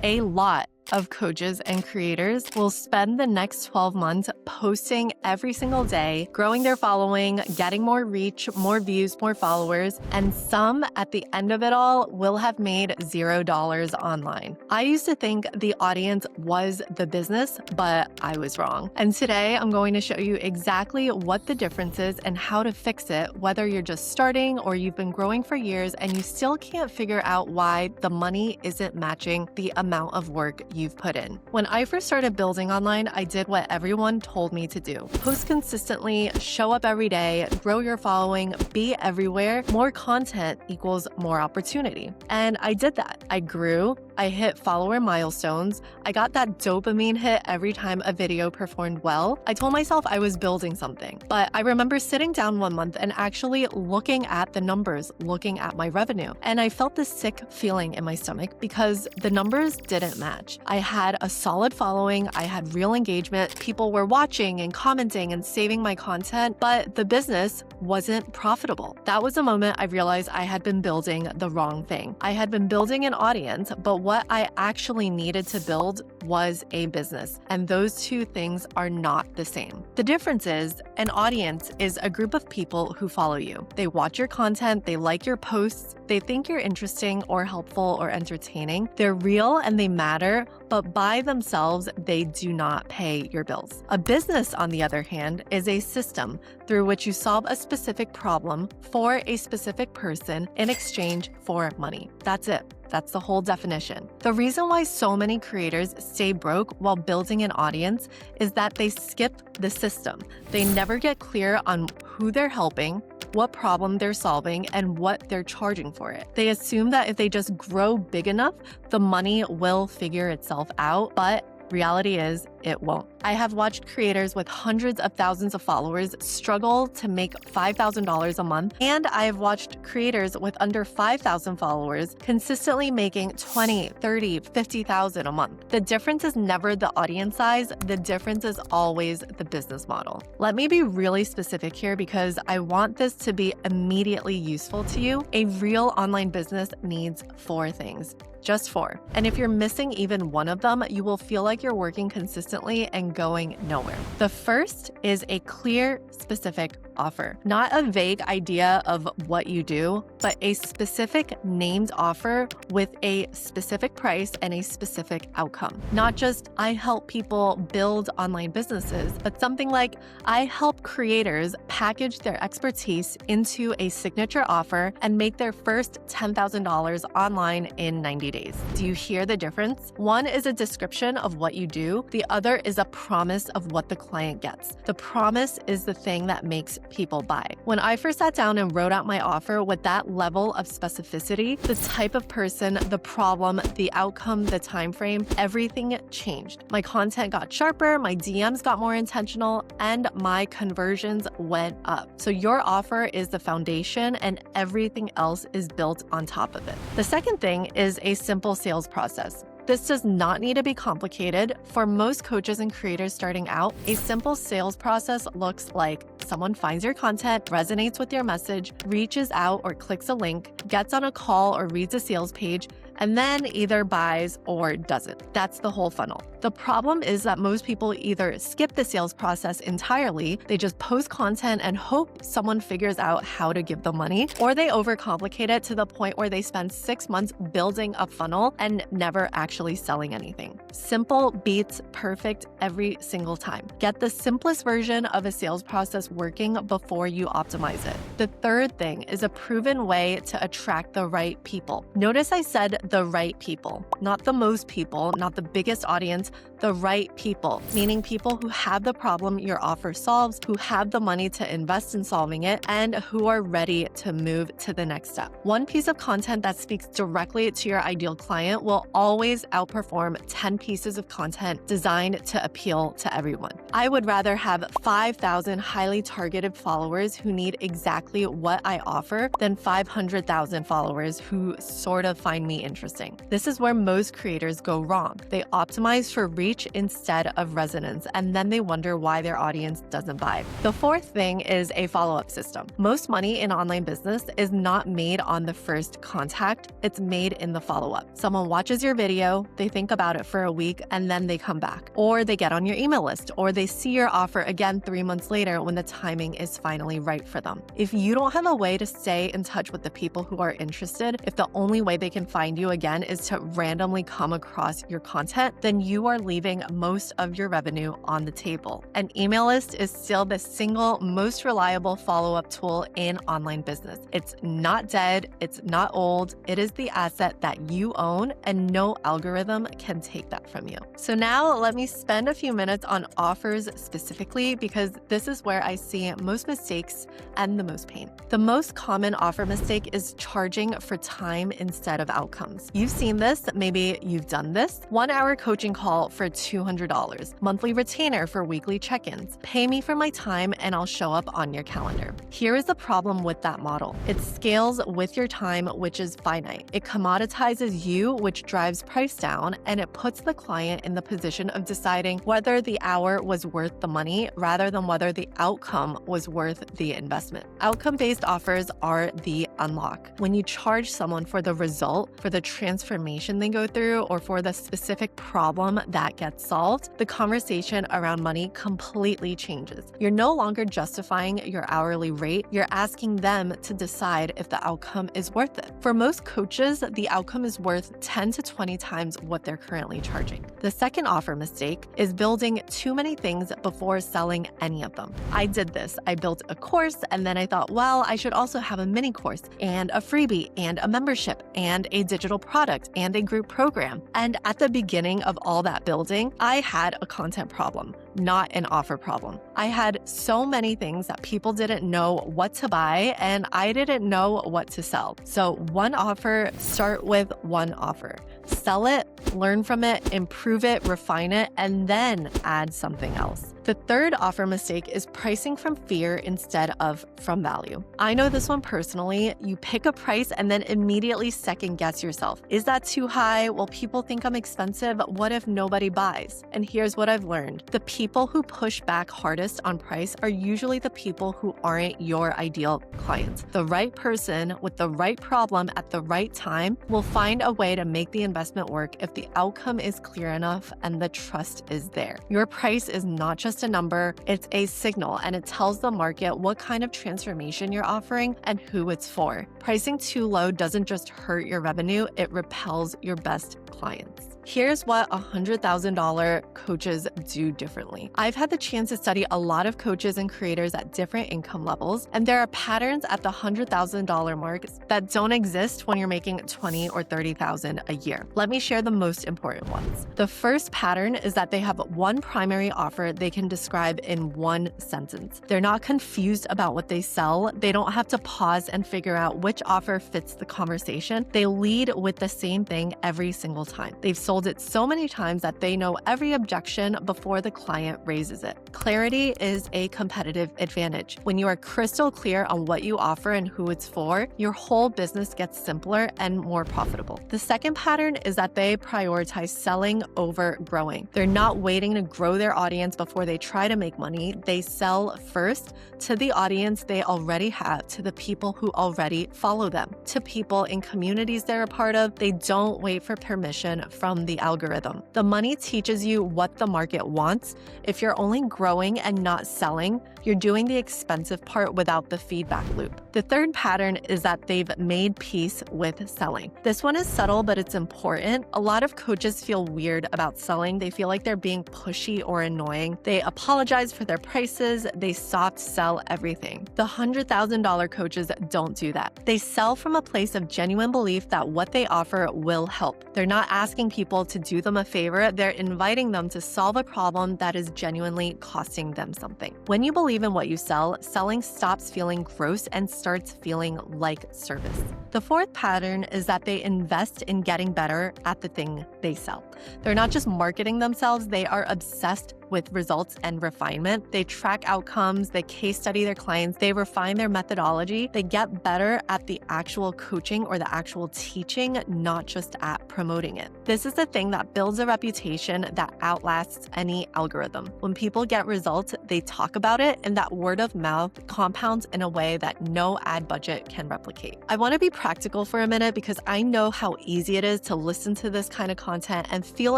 A lot of coaches and creators will spend the next 12 months posting every single day, growing their following, getting more reach, more views, more followers, and some at the end of it all will have made $0 online. I used to think the audience was the business, but I was wrong. And today I'm going to show you exactly what the difference is and how to fix it, whether you're just starting or you've been growing for years and you still can't figure out why the money isn't matching the amount of work you've put in. When I first started building online, I did what everyone told me to do. Post consistently, show up every day, grow your following, be everywhere. More content equals more opportunity. And I did that. I grew, I hit follower milestones. I got that dopamine hit every time a video performed well. I told myself I was building something. But I remember sitting down one month and actually looking at the numbers, looking at my revenue. And I felt this sick feeling in my stomach because the numbers didn't match. I had a solid following, I had real engagement, people were watching and commenting and saving my content, but the business wasn't profitable. That was the moment I realized I had been building the wrong thing. I had been building an audience, but what I actually needed to build was a business, and those two things are not the same. The difference is an audience is a group of people who follow you. They watch your content, they like your posts, they think you're interesting or helpful or entertaining. They're real and they matter, but by themselves, they do not pay your bills. A business, on the other hand, is a system through which you solve a specific problem for a specific person in exchange for money. That's it. That's the whole definition. The reason why so many creators stay broke while building an audience is that they skip the system. They never get clear on who they're helping, what problem they're solving, and what they're charging for it. They assume that if they just grow big enough, the money will figure itself out, but reality is, it won't. I have watched creators with hundreds of thousands of followers struggle to make $5,000 a month, and I have watched creators with under 5,000 followers consistently making $20,000, $30,000, $50,000 a month. The difference is never the audience size, the difference is always the business model. Let me be really specific here because I want this to be immediately useful to you. A real online business needs 4 things. Just 4. And if you're missing even one of them, you will feel like you're working consistently and going nowhere. The first is a clear, specific offer. Not a vague idea of what you do, but a specific named offer with a specific price and a specific outcome. Not just, I help people build online businesses, but something like, I help creators package their expertise into a signature offer and make their first $10,000 online in 90 days. Do you hear the difference? One is a description of what you do. The other is a promise of what the client gets. The promise is the thing that makes people buy. When I first sat down and wrote out my offer with that level of specificity, the type of person, the problem, the outcome, the time frame, everything changed. My content got sharper, my DMs got more intentional, and my conversions went up. So your offer is the foundation and everything else is built on top of it. The second thing is a simple sales process. This does not need to be complicated. For most coaches and creators starting out, a simple sales process looks like someone finds your content, resonates with your message, reaches out or clicks a link, gets on a call or reads a sales page, and then either buys or doesn't. That's the whole funnel. The problem is that most people either skip the sales process entirely, they just post content and hope someone figures out how to give them money, or they overcomplicate it to the point where they spend 6 months building a funnel and never actually selling anything. Simple beats perfect every single time. Get the simplest version of a sales process working before you optimize it. The third thing is a proven way to attract the right people. Notice I said the right people, not the most people, not the biggest audience, the right people, meaning people who have the problem your offer solves, who have the money to invest in solving it, and who are ready to move to the next step. One piece of content that speaks directly to your ideal client will always outperform 10 pieces of content designed to appeal to everyone. I would rather have 5,000 highly targeted followers who need exactly what I offer than 500,000 followers who sort of find me interesting. interesting. This is where most creators go wrong. They optimize for reach instead of resonance, and then they wonder why their audience doesn't buy. The fourth thing is a follow-up system. Most money in online business is not made on the first contact, it's made in the follow-up. Someone watches your video, they think about it for a week, and then they come back. Or they get on your email list, or they see your offer again 3 months later when the timing is finally right for them. If you don't have a way to stay in touch with the people who are interested, if the only way they can find you again is to randomly come across your content, then you are leaving most of your revenue on the table. An email list is still the single most reliable follow-up tool in online business. It's not dead, it's not old, it is the asset that you own, and no algorithm can take that from you. So now let me spend a few minutes on offers specifically, because this is where I see most mistakes and the most pain. The most common offer mistake is charging for time instead of outcomes. You've seen this, maybe you've done this. 1 hour coaching call for $200, monthly retainer for weekly check-ins. Pay me for my time and I'll show up on your calendar. Here is the problem with that model. It scales with your time, which is finite. It commoditizes you, which drives price down, and it puts the client in the position of deciding whether the hour was worth the money rather than whether the outcome was worth the investment. Outcome-based offers are the unlock. When you charge someone for the result, for the transformation they go through, or for the specific problem that gets solved, the conversation around money completely changes. You're no longer justifying your hourly rate, you're asking them to decide if the outcome is worth it. For most coaches, the outcome is worth 10 to 20 times what they're currently charging. The second offer mistake is building too many things before selling any of them. I did this. I built a course and then I thought, well, I should also have a mini course and a freebie and a membership and a digital product and a group program. And at the beginning of all that building, I had a content problem, not an offer problem. I had so many things that people didn't know what to buy and I didn't know what to sell. So one offer, start with one offer. Sell it, learn from it, improve it, refine it, and then add something else. The third offer mistake is pricing from fear instead of from value. I know this one personally. You pick a price and then immediately second guess yourself. Is that too high? Will people think I'm expensive? What if nobody buys? And here's what I've learned. The people who push back hardest on price are usually the people who aren't your ideal clients. The right person with the right problem at the right time will find a way to make the investment work if the outcome is clear enough and the trust is there. Your price is not just a number, it's a signal, and it tells the market what kind of transformation you're offering and who it's for. Pricing too low doesn't just hurt your revenue, it repels your best clients. Here's what $100,000 coaches do differently. I've had the chance to study a lot of coaches and creators at different income levels, and there are patterns at the $100,000 mark that don't exist when you're making $20,000 or $30,000 a year. Let me share the most important ones. The first pattern is that they have one primary offer they can describe in one sentence. They're not confused about what they sell. They don't have to pause and figure out which offer fits the conversation. They lead with the same thing every single time. They've sold it so many times that they know every objection before the client raises it. Clarity is a competitive advantage. When you are crystal clear on what you offer and who it's for, your whole business gets simpler and more profitable. The second pattern is that they prioritize selling over growing. They're not waiting to grow their audience before they try to make money. They sell first to the audience they already have, to the people who already follow them, to people in communities they're a part of. They don't wait for permission from the algorithm. The money teaches you what the market wants. If you're only growing and not selling, you're doing the expensive part without the feedback loop. The third pattern is that they've made peace with selling. This one is subtle, but it's important. A lot of coaches feel weird about selling. They feel like they're being pushy or annoying. They apologize for their prices. They soft sell everything. The $100,000 coaches don't do that. They sell from a place of genuine belief that what they offer will help. They're not asking people to do them a favor. They're inviting them to solve a problem that is genuinely costing them something. When you believe in what you sell, selling stops feeling gross and starts feeling like service. The fourth pattern is that they invest in getting better at the thing they sell. They're not just marketing themselves, they are obsessed with results and refinement. They track outcomes, they case study their clients, they refine their methodology, they get better at the actual coaching or the actual teaching, not just at promoting it. This is the thing that builds a reputation that outlasts any algorithm. When people get results, they talk about it, and that word of mouth compounds in a way that no ad budget can replicate. I want to be practical for a minute because I know how easy it is to listen to this kind of content and feel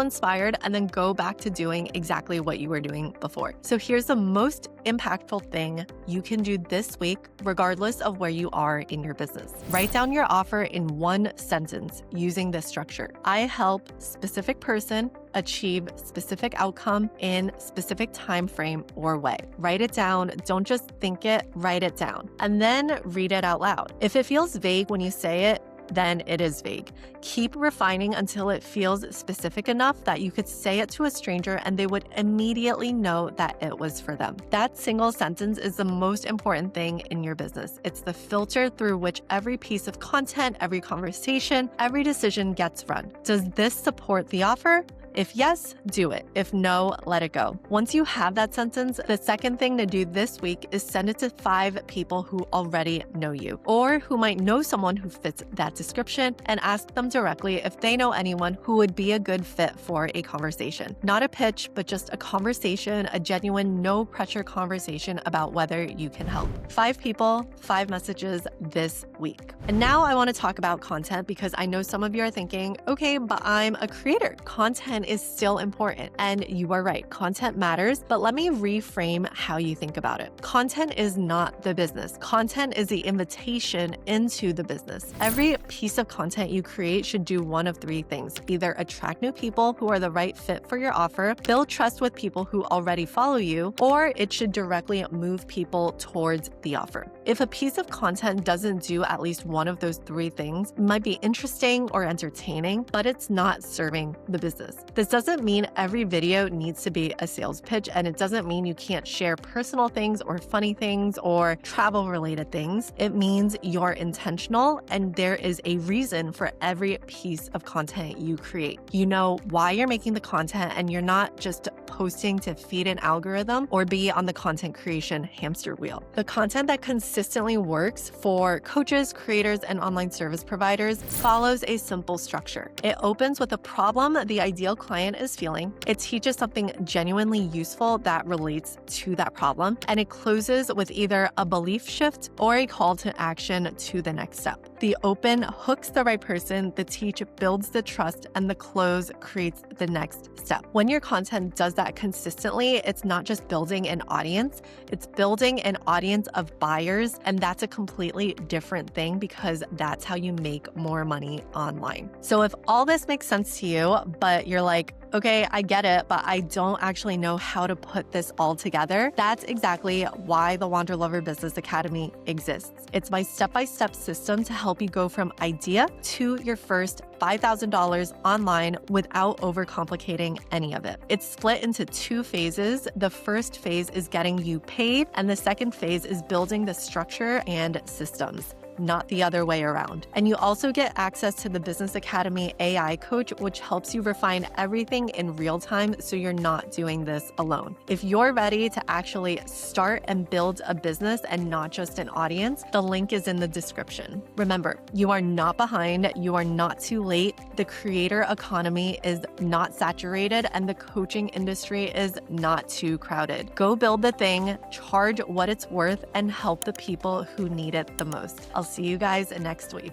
inspired and then go back to doing exactly what you were doing before. So here's the most impactful thing you can do this week, regardless of where you are in your business. Write down your offer in one sentence using this structure. I help specific person achieve specific outcome in specific time frame or way. Write it down. Don't just think it, write it down. And then read it out loud. If it feels vague when you say it, then it is vague. Keep refining until it feels specific enough that you could say it to a stranger and they would immediately know that it was for them. That single sentence is the most important thing in your business. It's the filter through which every piece of content, every conversation, every decision gets run. Does this support the offer? If yes, do it. If no, let it go. Once you have that sentence, the second thing to do this week is send it to 5 people who already know you or who might know someone who fits that description, and ask them directly if they know anyone who would be a good fit for a conversation. Not a pitch, but just a conversation, a genuine, no pressure conversation about whether you can help. 5 people, 5 messages this week. And now I want to talk about content because I know some of you are thinking, okay, but I'm a creator. Content is still important. And you are right, content matters, but let me reframe how you think about it. Content is not the business. Content is the invitation into the business. Every piece of content you create should do one of 3 things: either attract new people who are the right fit for your offer, build trust with people who already follow you, or it should directly move people towards the offer. If a piece of content doesn't do at least one of those 3 things, it might be interesting or entertaining, but it's not serving the business. This doesn't mean every video needs to be a sales pitch, and it doesn't mean you can't share personal things or funny things or travel-related things. It means you're intentional and there is a reason for every piece of content you create. You know why you're making the content, and you're not just posting to feed an algorithm or be on the content creation hamster wheel. The content that consistently works for coaches, creators, and online service providers follows a simple structure. It opens with a problem the ideal client is feeling. It teaches something genuinely useful that relates to that problem, and it closes with either a belief shift or a call to action to the next step. The open hooks the right person, the teach builds the trust, and the close creates the next step. When your content does that consistently, it's not just building an audience, it's building an audience of buyers, and that's a completely different thing because that's how you make more money online. So if all this makes sense to you, but you're like, okay, I get it, but I don't actually know how to put this all together, that's exactly why the Wander Lover Business Academy exists. It's my step-by-step system to help you go from idea to your first $5,000 online without overcomplicating any of it. It's split into 2 phases. The first phase is getting you paid, and the second phase is building the structure and systems, not the other way around. And you also get access to the Business Academy AI coach, which helps you refine everything in real time so you're not doing this alone. If you're ready to actually start and build a business and not just an audience, the link is in the description. Remember, you are not behind, you are not too late. The creator economy is not saturated, and the coaching industry is not too crowded. Go build the thing, charge what it's worth, and help the people who need it the most. I'll see you guys next week.